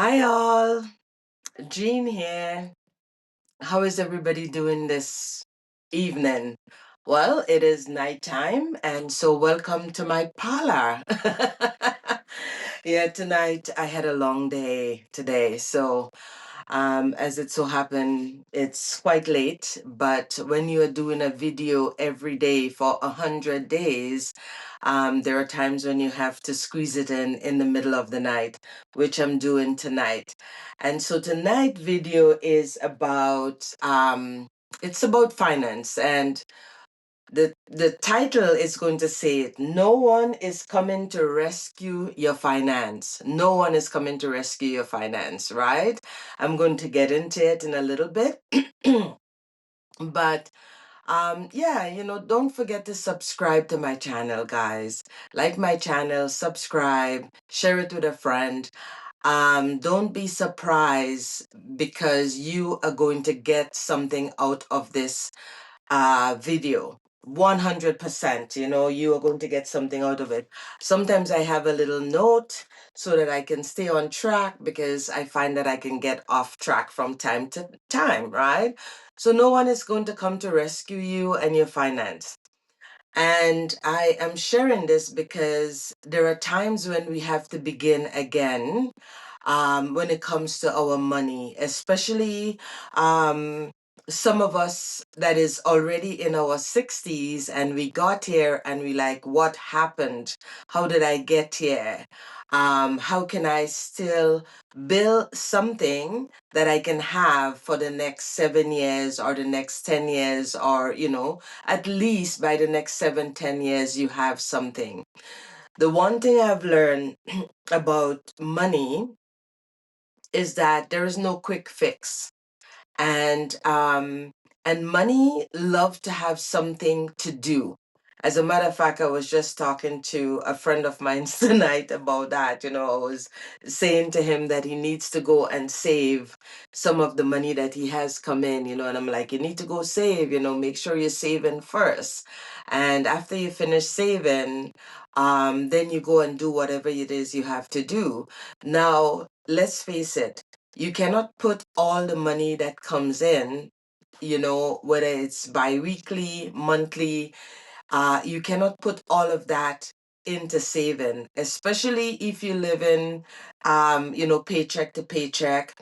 Hi all, Jean here. How is everybody doing this evening? Well, it is nighttime, and so welcome to my parlor. Yeah, tonight I had a long day today, so as it so happened, it's quite late, but when you are doing a video every day for 100 days, there are times when you have to squeeze it in the middle of the night, which I'm doing tonight. And so tonight video is about it's about finance, and the title is going to say it. No one is coming to rescue your finance. No one is coming to rescue your finance, right? I'm going to get into it in a little bit. But yeah, don't forget to subscribe to my channel, guys. Like my channel, subscribe, share it with a friend. Don't be surprised because you are going to get something out of this video. 100%, you are going to get something out of it. Sometimes I have a little note so that I can stay on track because I find that I can get off track from time to time, right? So no one is going to come to rescue you and your finance. And I am sharing this because there are times when we have to begin again when it comes to our money, especially um, some of us that is already in our 60s and we got here and we like, what happened? How did I get here? How can I still build something that I can have for the next 7 years or the next 10 years, or, at least by the next 7, 10 years, you have something. The one thing I've learned about money is that there is no quick fix, and money love to have something to do. As a matter of fact, I was just talking to a friend of mine tonight about that. I was saying to him that he needs to go and save some of the money that he has come in, and I'm like, you need to go save, make sure you're saving first. And after you finish saving, then you go and do whatever it is you have to do. Now, let's face it, you cannot put all the money that comes in, whether it's bi-weekly, monthly, you cannot put all of that into saving, especially if you live in, paycheck to paycheck,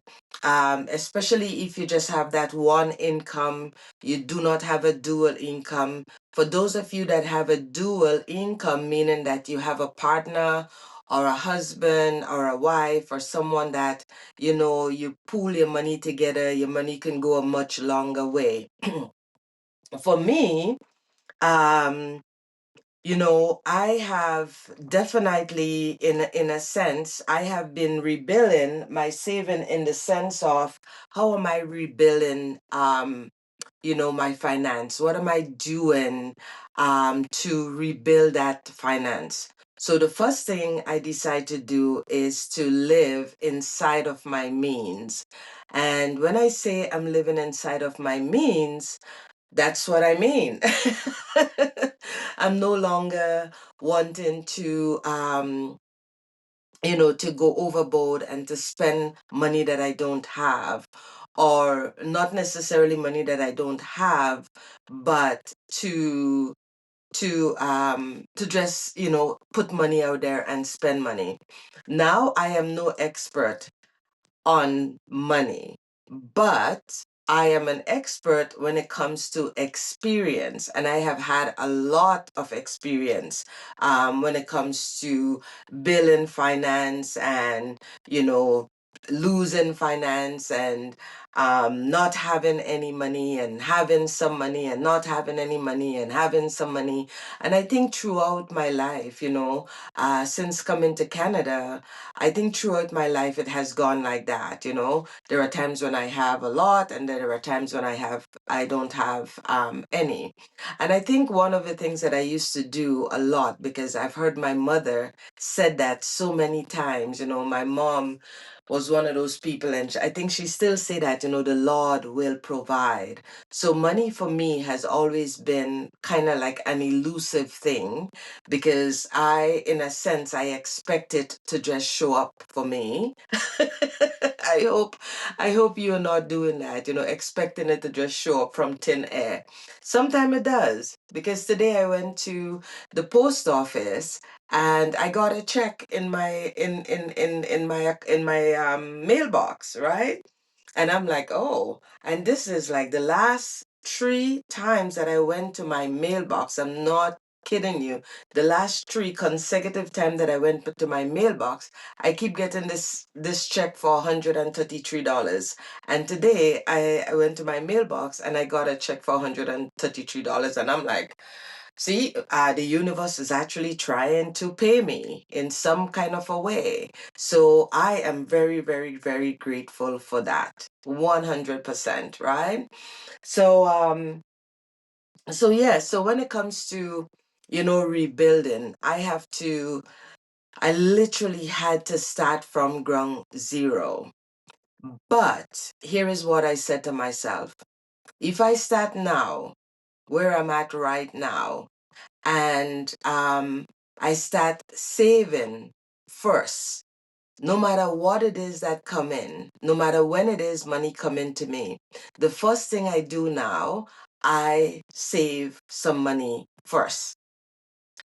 especially if you just have that one income, you do not have a dual income. For those of you that have a dual income, meaning that you have a partner or a husband or a wife or someone that, you pool your money together, your money can go a much longer way. For me, um, I have definitely, in a sense, I have been rebuilding my saving in the sense of how am I rebuilding, my finance? What am I doing, to rebuild that finance? So the first thing I decide to do is to live inside of my means. And when I say I'm living inside of my means, that's what I mean. I'm no longer wanting to go overboard and to spend money that I don't have, or not necessarily money that I don't have, but to just, put money out there and spend money. Now I am no expert on money, but I am an expert when it comes to experience, and I have had a lot of experience when it comes to billing finance and, losing finance and not having any money and having some money and not having any money and having some money. And I think throughout my life, since coming to Canada, I think throughout my life it has gone like that. There are times when I have a lot, and there are times when I don't have any. And I think one of the things that I used to do a lot, because I've heard my mother said that so many times. My mom was one of those people, and I think she still say that. the Lord will provide. So money for me has always been kind of like an elusive thing because in a sense, I expect it to just show up for me. I hope, I hope you're not doing that, expecting it to just show up from thin air. Sometimes it does because today I went to the post office and I got a check in my mailbox, right? And I'm like, oh, and this is like the last 3 times that I went to my mailbox. I'm not kidding you. The last 3 consecutive times that I went to my mailbox, I keep getting this check for $133. And today I went to my mailbox and I got a check for $133. And I'm like, see, the universe is actually trying to pay me in some kind of a way. So I am very, very, very grateful for that. 100%, right? So, yeah, so when it comes to, rebuilding, I literally had to start from ground zero. But here is what I said to myself. If I start now, where I'm at right now, and I start saving first. No matter what it is that come in, no matter when it is money coming to me, the first thing I do now, I save some money first.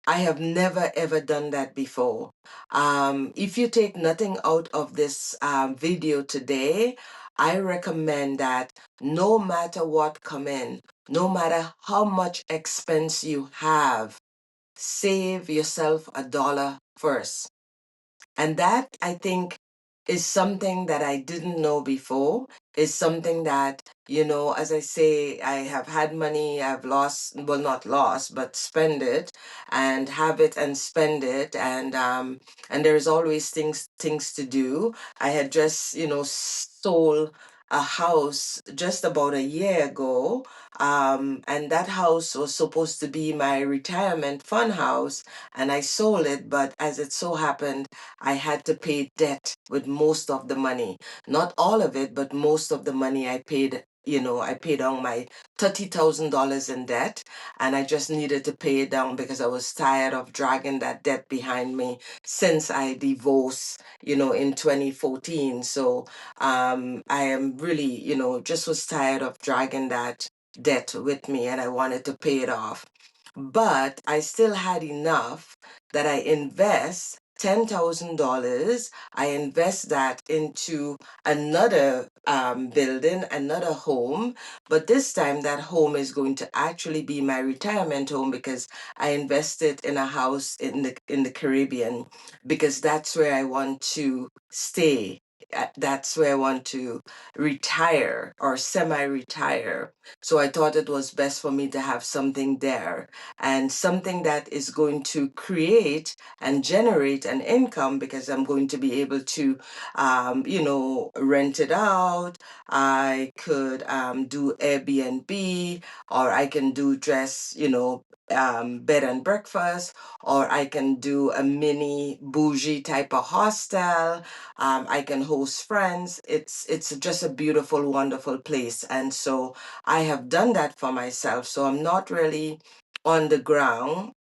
I have never ever done that before. If you take nothing out of this video today, I recommend that no matter what come in, no matter how much expense you have, save yourself $1 first. And that, I think, is something that I didn't know before, is something that, as I say, I have had money, I've lost, well, not lost, but spend it and have it and spend it. And there's always things to do. I had just, sold a house just about a year ago. And that house was supposed to be my retirement fund house, and I sold it, but as it so happened, I had to pay debt with most of the money. Not all of it, but most of the money I paid. I paid on my $30,000 in debt, and I just needed to pay it down because I was tired of dragging that debt behind me since I divorced, in 2014. So I am really, just was tired of dragging that debt with me and I wanted to pay it off. But I still had enough that I invest $10,000. I invest that into another building, another home. But this time, that home is going to actually be my retirement home because I invested in a house in the Caribbean because that's where I want to stay. That's where I want to retire or semi-retire. So I thought it was best for me to have something there and something that is going to create and generate an income because I'm going to be able to, rent it out. I could do Airbnb, or I can do bed and breakfast, or I can do a mini bougie type of hostel. I can host friends. It's just a beautiful, wonderful place, and so I have done that for myself. So I'm not really on the ground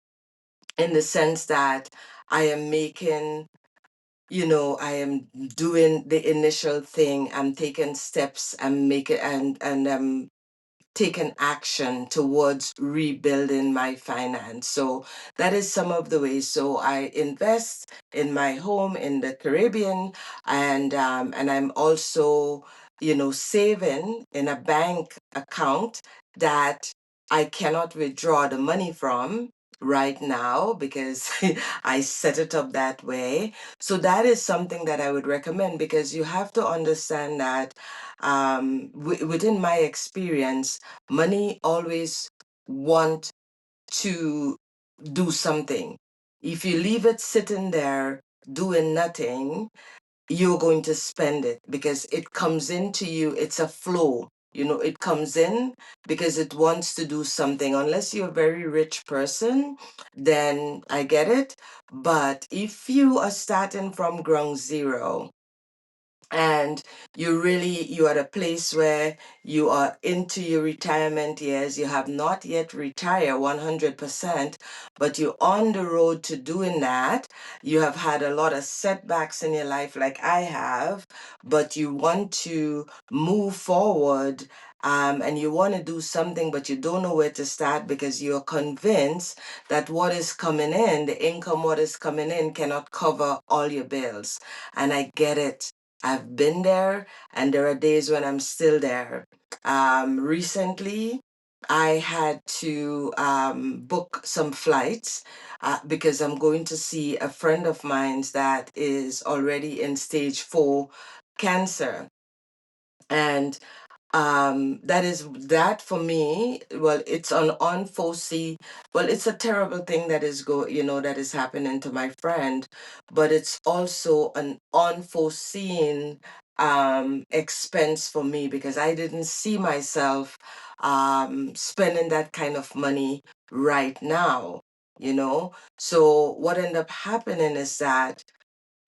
in the sense that I am making, I am doing the initial thing. I'm taking steps. I'm making and I'm taken action towards rebuilding my finance. So that is some of the ways. So I invest in my home in the Caribbean, and I'm also, saving in a bank account that I cannot withdraw the money from right now because I set it up that way. So that is something that I would recommend because you have to understand that within my experience, money always want to do something. If you leave it sitting there doing nothing, you're going to spend it because it comes into you. It's a flow. It comes in because it wants to do something. Unless you're a very rich person, then I get it. But if you are starting from ground zero, and you are at a place where you are into your retirement years. You have not yet retired 100%, but you're on the road to doing that. You have had a lot of setbacks in your life like I have, but you want to move forward, and you want to do something, but you don't know where to start because you're convinced that what is coming in, the income, what is coming in, cannot cover all your bills. And I get it. I've been there, and there are days when I'm still there. Recently, I had to book some flights because I'm going to see a friend of mine's that is already in stage 4 cancer. And that is that for me. Well, it's an unforeseen, well, it's a terrible thing that is that is happening to my friend, but it's also an unforeseen expense for me because I didn't see myself spending that kind of money right now, so what ended up happening is that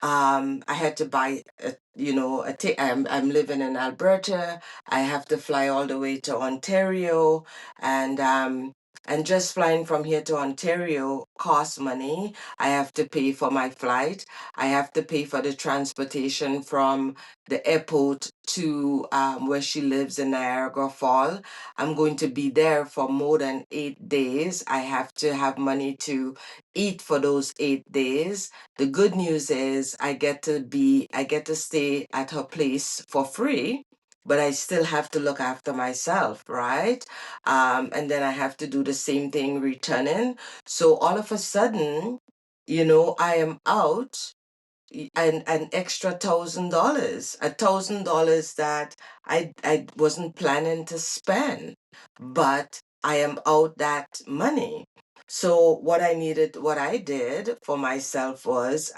I had to buy I'm living in Alberta. I have to fly all the way to Ontario, and just flying from here to Ontario costs money. I have to pay for my flight. I have to pay for the transportation from the airport to where she lives in Niagara Fall. I'm going to be there for more than 8 days. I have to have money to eat for those 8 days. The good news is I get to stay at her place for free, but I still have to look after myself, right? And then I have to do the same thing returning. So all of a sudden, I am out an extra $1,000, $1,000 that I wasn't planning to spend, but I am out that money. So what I did for myself was,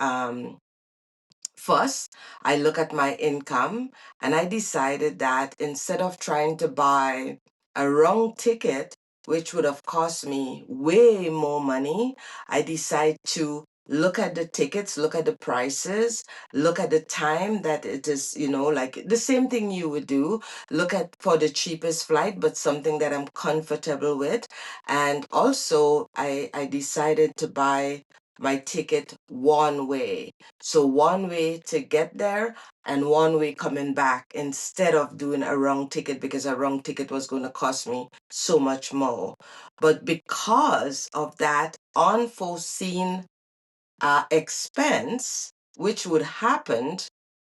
first, I look at my income, and I decided that instead of trying to buy a wrong ticket, which would have cost me way more money, I decide to look at the tickets, look at the prices, look at the time that it is, like the same thing you would do, look at for the cheapest flight, but something that I'm comfortable with. And also, I decided to buy my ticket one way. So one way to get there and one way coming back instead of doing a wrong ticket because a wrong ticket was going to cost me so much more. But because of that unforeseen expense, which would happen,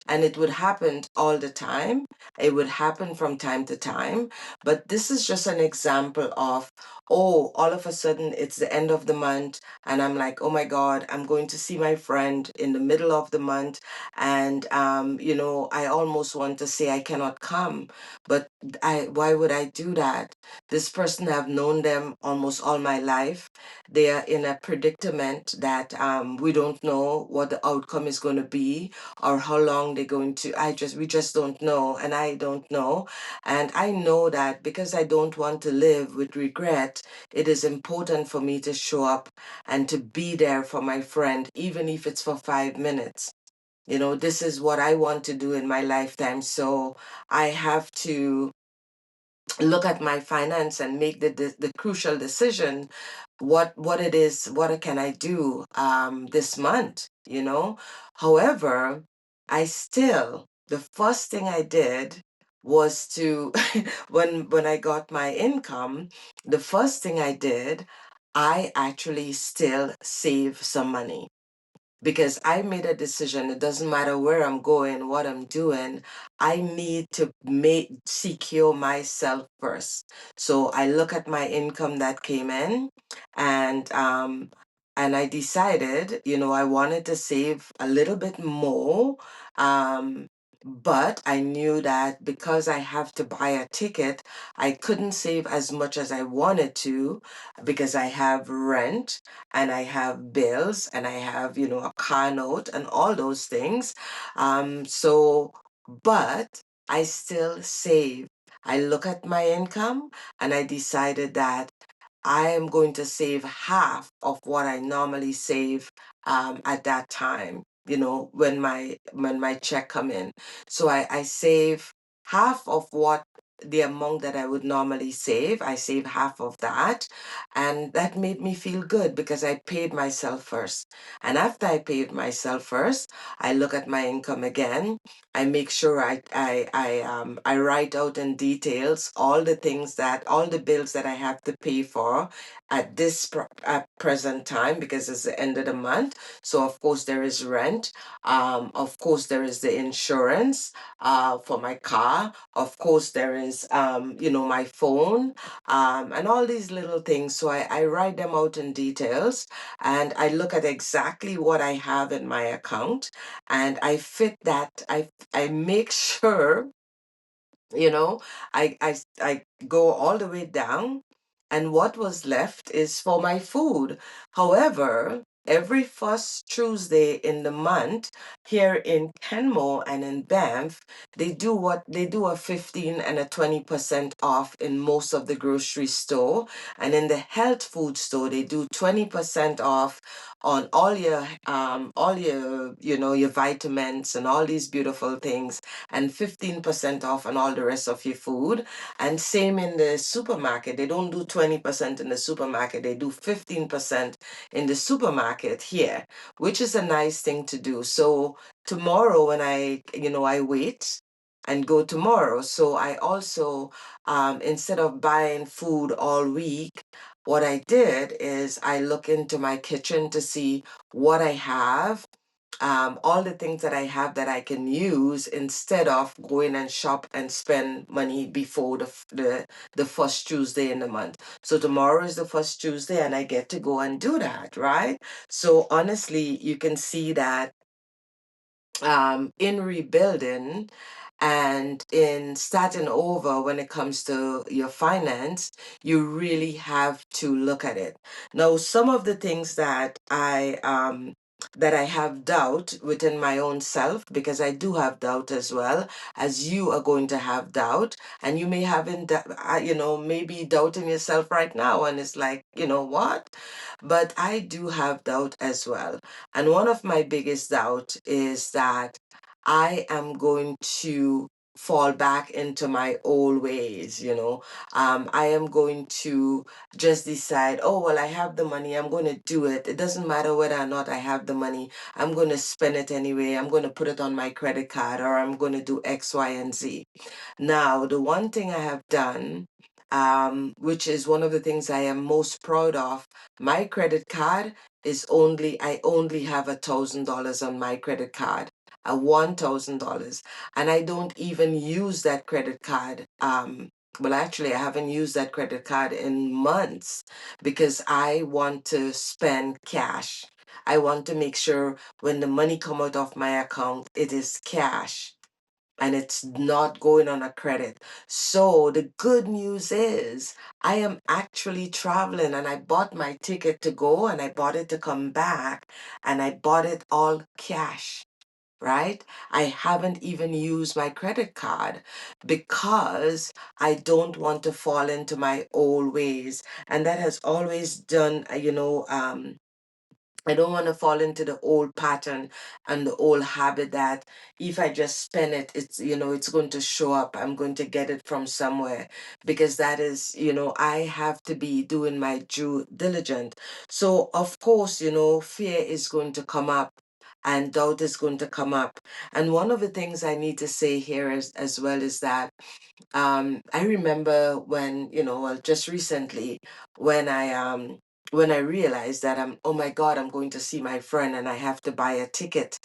and it would happen all the time. It would happen from time to time. But this is just an example of, oh, all of a sudden it's the end of the month, and I'm like, oh my God, I'm going to see my friend in the middle of the month. And, I almost want to say I cannot come, but why would I do that? This person, I've known them almost all my life. They are in a predicament that we don't know what the outcome is going to be or how long they're going to. We just don't know, and I don't know. And I know that because I don't want to live with regret, it is important for me to show up and to be there for my friend, even if it's for 5 minutes. This is what I want to do in my lifetime. So I have to look at my finance and make the crucial decision, what it is, what can I do this month. However, the first thing I did was to when I got my income, the first thing I did, I actually still save some money because I made a decision. It doesn't matter where I'm going, what I'm doing. I need to secure myself first. So I look at my income that came in, and I decided, I wanted to save a little bit more. Um, but I knew that because I have to buy a ticket, I couldn't save as much as I wanted to because I have rent and I have bills and I have, a car note and all those things. But I still save. I look at my income and I decided that I am going to save half of what I normally save at that time. when my check come in. So I save half of what the amount that I would normally save. I save half of that. And that made me feel good because I paid myself first. And after I paid myself first, I look at my income again. I make sure I write out in details all the bills that I have to pay for at present time, because it's the end of the month. So of course there is rent. Of course there is the insurance for my car. Of course there is my phone, and all these little things. So I write them out in details, and I look at exactly what I have in my account, and I fit that. I make sure, you know, I go all the way down, and what was left is for my food. However, every first Tuesday in the month here in Kenmore and in Banff, they do a 15 and a 20% off in most of the grocery store, and in the health food store they do 20% off on all your your vitamins and all these beautiful things, and 15% off on all the rest of your food. And same in the supermarket. They don't do 20% in the supermarket, they do 15% in the supermarket here, which is a nice thing to do. So tomorrow when I wait and go tomorrow. So I also, instead of buying food all week, what I did is I look into my kitchen to see what I have, all the things that I have that I can use, instead of going and shop and spend money before the first Tuesday in the month. So tomorrow is the first Tuesday, and I get to go and do that, right? So honestly, you can see that in rebuilding and in starting over when it comes to your finance, you really have to look at it. Now, some of the things that I have doubt within my own self, because I do have doubt as well, as you are going to have doubt, and you may have maybe doubting yourself right now, and it's like, what? But I do have doubt as well. And one of my biggest doubt is that I am going to fall back into my old ways, I am going to just decide, oh, well, I have the money, I'm going to do it. It doesn't matter whether or not I have the money, I'm going to spend it anyway. I'm going to put it on my credit card, or I'm going to do X, Y, and Z. Now, the one thing I have done, which is one of the things I am most proud of, my credit card I only have $1,000 on my credit card, a $1,000, and I don't even use that credit card. Well, actually, I haven't used that credit card in months because I want to spend cash. I want to make sure when the money come out of my account, it is cash and it's not going on a credit. So the good news is I am actually traveling, and I bought my ticket to go, and I bought it to come back, and I bought it all cash. Right? I haven't even used my credit card because I don't want to fall into my old ways. And that has always done, I don't want to fall into the old pattern and the old habit that if I just spend it, it's going to show up. I'm going to get it from somewhere, because that is, I have to be doing my due diligence. So of course, fear is going to come up and doubt is going to come up. And one of the things I need to say here as well is that I remember when, well, just recently when I realized that oh my God, I'm going to see my friend and I have to buy a ticket.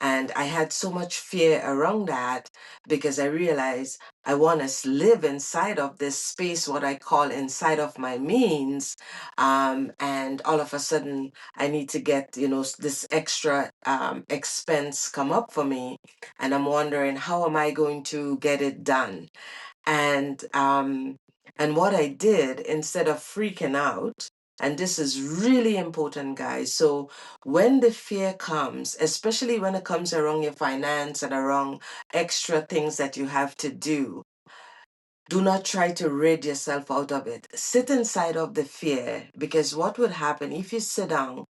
And I had so much fear around that because I realized I want to live inside of this space, what I call inside of my means. And all of a sudden I need to get, this extra expense come up for me. And I'm wondering, how am I going to get it done? And what I did, instead of freaking out, and this is really important, guys. So when the fear comes, especially when it comes around your finance and around extra things that you have to do not try to rid yourself out of it. Sit inside of the fear, because what would happen if you sit down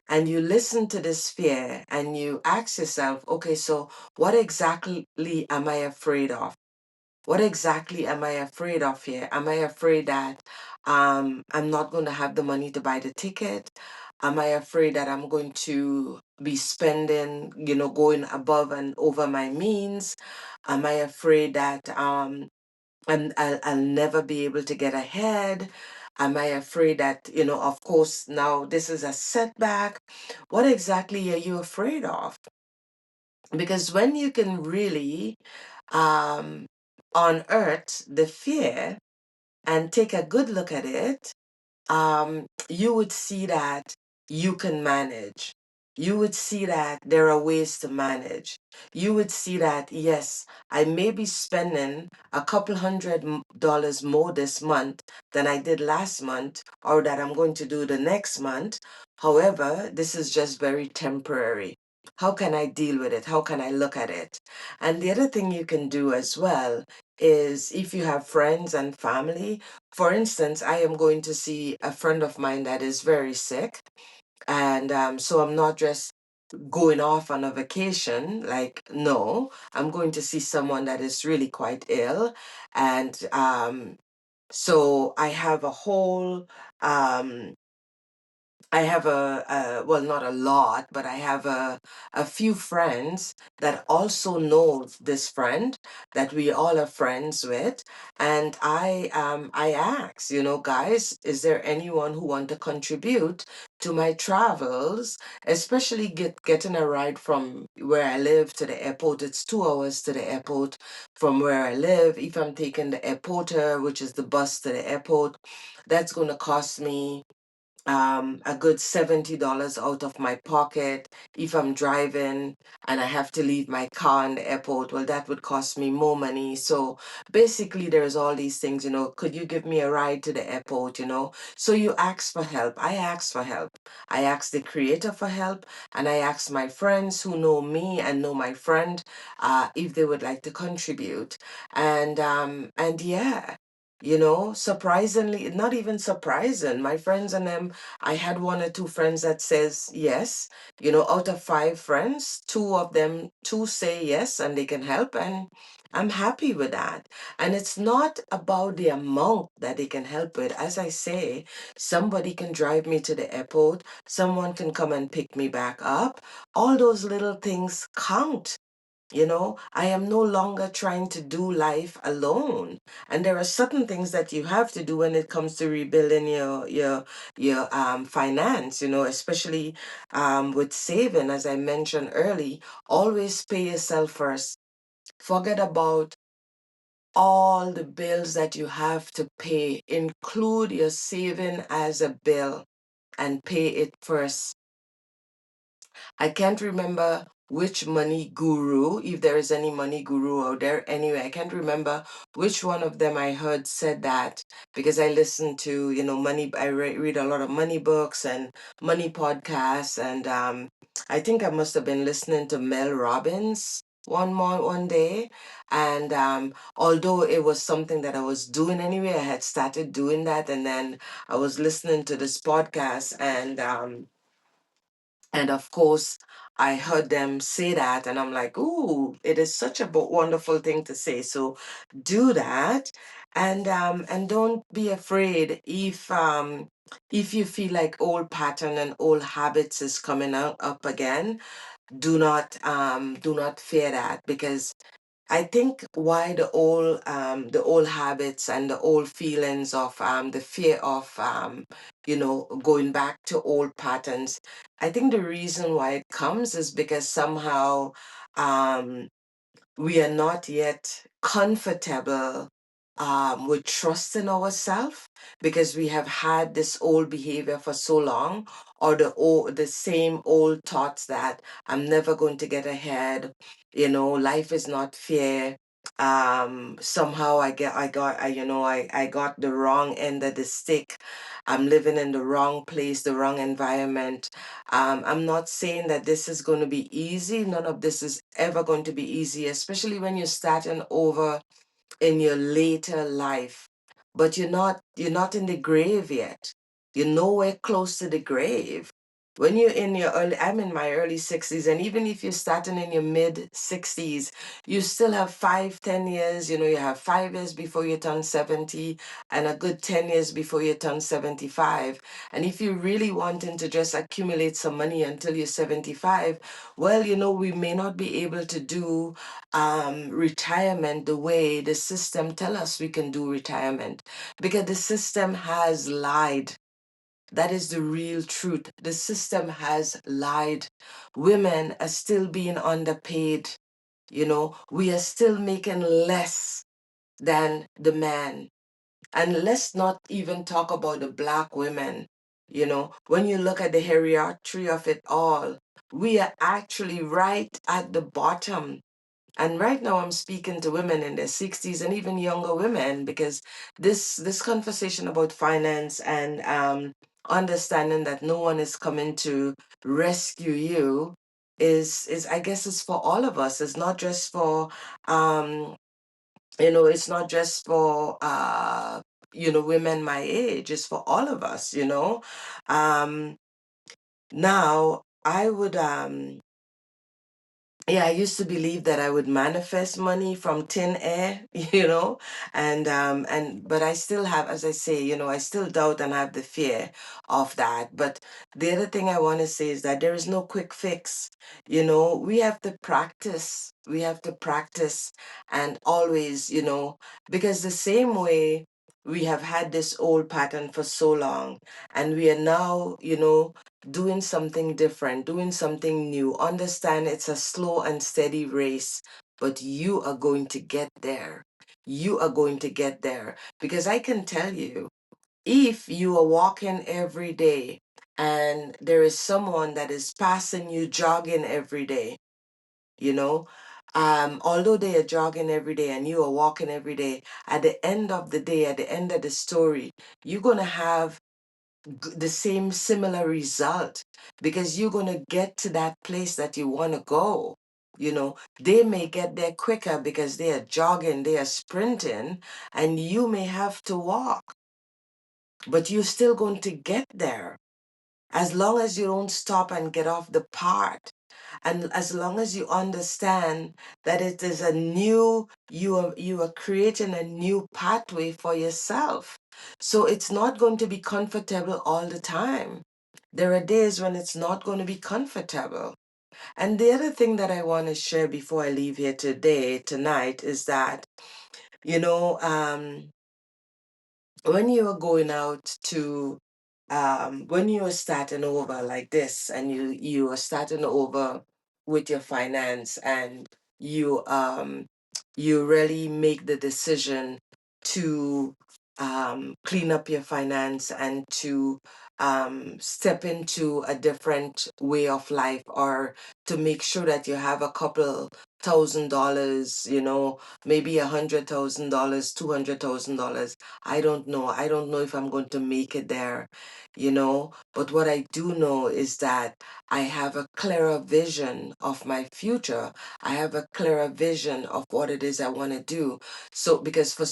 and you listen to this fear and you ask yourself, okay, so what exactly am I afraid of? What exactly am I afraid of here? Am I afraid that I'm not going to have the money to buy the ticket? Am I afraid that I'm going to be spending, going above and over my means? Am I afraid that I'll never be able to get ahead? Am I afraid that, of course, now this is a setback? What exactly are you afraid of? Because when you can really um, unearth the fear and take a good look at it, you would see that you can manage. You would see that there are ways to manage. You would see that, yes, I may be spending a couple $100 more this month than I did last month, or that I'm going to do the next month. However, this is just very temporary. How can I deal with it? How can I look at it? And the other thing you can do as well is, if you have friends and family, for instance, I am going to see a friend of mine that is very sick. And so I'm not just going off on a vacation. Like, no, I'm going to see someone that is really quite ill. And so I have a whole um, I have well, not a lot, but I have a few friends that also know this friend that we all are friends with. And I ask, guys, is there anyone who want to contribute to my travels, especially getting a ride from where I live to the airport? It's 2 hours to the airport from where I live. If I'm taking the airporter, which is the bus to the airport, that's going to cost me a good $70 out of my pocket. If I'm driving and I have to leave my car in the airport, well, that would cost me more money. So basically, there's all these things, could you give me a ride to the airport, So you ask for help. I ask for help. I ask the creator for help, and I ask my friends who know me and know my friend if they would like to contribute. And yeah. Surprisingly, not even surprising, my friends and them, I had one or two friends that says yes. Out of five friends, two say yes and they can help, and I'm happy with that. And it's not about the amount that they can help with. As I say, somebody can drive me to the airport, someone can come and pick me back up. All those little things count. I am no longer trying to do life alone. And there are certain things that you have to do when it comes to rebuilding your finance, especially with saving, as I mentioned early. Always pay yourself first. Forget about all the bills that you have to pay. Include your saving as a bill and pay it first. I can't remember which money guru, if there is any money guru out there. Anyway, I can't remember which one of them I heard said that, because I listen to, money, read a lot of money books and money podcasts. And I think I must have been listening to Mel Robbins one day. And although it was something that I was doing anyway, I had started doing that. And then I was listening to this podcast, and of course, I heard them say that, and I'm like, ooh, it is such a wonderful thing to say. So do that, and don't be afraid if you feel like old pattern and old habits is coming up again. Do not fear that, because I think why the old habits and the old feelings of the fear of going back to old patterns. I think the reason why it comes is because somehow um, we are not yet comfortable with trusting ourselves, because we have had this old behavior for so long, or the same old thoughts that I'm never going to get ahead. Life is not fair. Somehow I got the wrong end of the stick. I'm living in the wrong place, the wrong environment. I'm not saying that this is going to be easy. None of this is ever going to be easy, especially when you're starting over in your later life. But you're not in the grave yet. You're nowhere close to the grave. When you're in your early, I'm in my early 60s, and even if you're starting in your mid 60s, you still have 5, 10 years. You have 5 years before you turn 70 and a good 10 years before you turn 75. And if you're really wanting to just accumulate some money until you're 75, well, we may not be able to do retirement the way the system tell us we can do retirement, because the system has lied. That is the real truth. The system has lied. Women are still being underpaid. We are still making less than the man. And let's not even talk about the black women. When you look at the hierarchy of it all, we are actually right at the bottom. And right now I'm speaking to women in their 60s and even younger women, because this conversation about finance and understanding that no one is coming to rescue you is I guess it's for all of us. It's not just for um it's not just for women my age. It's for all of us. um Now I would yeah, I used to believe that I would manifest money from thin air, and but I still have, as I say, I still doubt and have the fear of that. But the other thing I want to say is that there is no quick fix. We have to practice. We have to practice, and always, because the same way we have had this old pattern for so long, and we are now, doing something different, doing something new. Understand it's a slow and steady race, but you are going to get there. You are going to get there. Because I can tell you, if you are walking every day and there is someone that is passing you jogging every day, you know, although they are jogging every day and you are walking every day, at the end of the day, at the end of the story, you're going to have the same similar result, because you're going to get to that place that you want to go. They may get there quicker because they are jogging, they are sprinting, and you may have to walk, but you're still going to get there, as long as you don't stop and get off the part. And as long as you understand that it is a new, you are creating a new pathway for yourself. So it's not going to be comfortable all the time. There are days when it's not going to be comfortable. And the other thing that I want to share before I leave here tonight, is that, you know, um, when you are going out to when you are starting over like this, and you are starting over with your finance, and you really make the decision to clean up your finance and to step into a different way of life, or to make sure that you have a couple $1,000, maybe $100,000, $200,000. I don't know if I'm going to make it there, but what I do know is that I have a clearer vision of my future. I have a clearer vision of what it is I want to do. So, because for